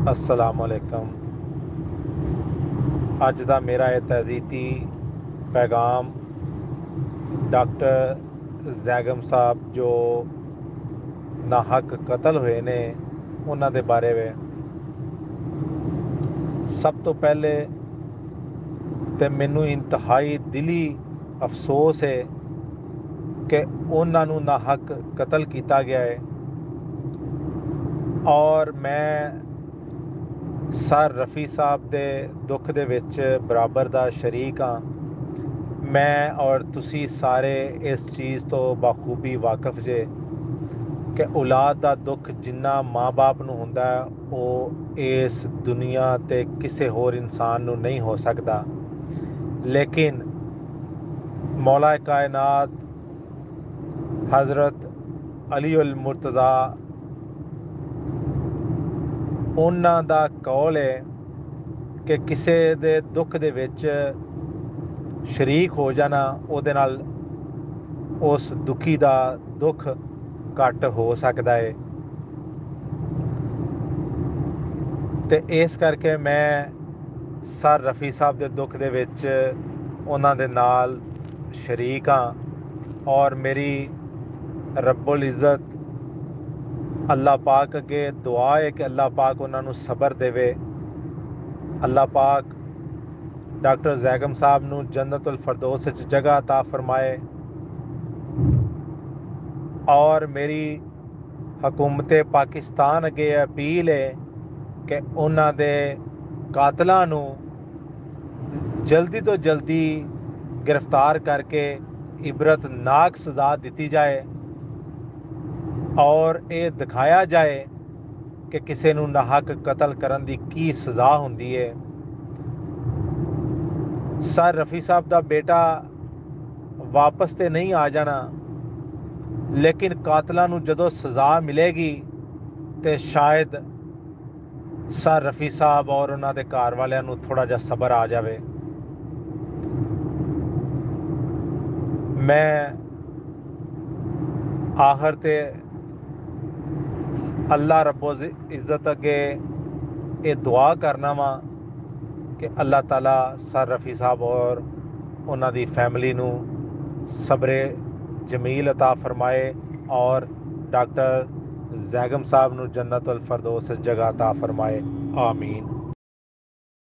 अस्सलामुअलैकुम। अज दा मेरा ये तज़ीती पैगाम डॉक्टर जैगम साहब जो नाहक कतल हुए ने उन्हां दे बारे में। सब तो पहले तो मैनू इंतहाई दिली अफसोस है कि उन्हां नू नाहक कतल किया गया है और मैं सर रफ़ी साहब दे दुख दे विच बराबर दा शरीक हाँ। मैं और तुसी सारे इस चीज़ तो बाखूबी वाकफ जे कि औलाद दा दुख जिन्ना माँ बाप नू हुंदा है वो इस दुनिया ते किसी होर इंसान नू नहीं हो सकता। लेकिन मौला कायनात हज़रत अली उल मुर्तज़ा उन्हां दा कौल है कि किसी दे दुख दे विच शरीक हो जाना ਉਹਦੇ ਨਾਲ उस दुखी दा दुख घट हो सकता है। तो इस करके मैं सर रफ़ी साहब के दुख दे विच उन्हां दे नाल शरीक हाँ और मेरी रब्बुल इज़्ज़त अल्लाह पाक अगे दुआ है कि अल्लाह पाक उन्होंने सबर देवे। अल्लाह पाक डॉक्टर जैगम साहब नू जन्नतुल फरदौस च जगह अता फरमाए और मेरी हुकूमत पाकिस्तान अगे अपील है कि उन्हां दे कातलां नू जल्दी तो जल्दी गिरफ्तार करके इबरतनाक सज़ा दी जाए और ये दिखाया जाए कि किसी नू नाहक कतल करन दी की सज़ा हुंदी है। सर रफ़ी साहब का बेटा वापस तो नहीं आ जाना, लेकिन कातलां नू जदों सज़ा मिलेगी तो शायद सर रफ़ी साहब और उन्होंने घर वालियां नू थोड़ा जा सबर आ जाए। मैं आखिर ते अल्लाह रब्बुल इज़्ज़त अगे ये दुआ करना वा कि अल्लाह ताला सर रफ़ी साहब और उन्हां दी फैमिली नू सब्रे जमील अता फरमाए और डॉक्टर जैगम साहब नू जन्नतुल फरदौस जगह अता फरमाए। आमीन।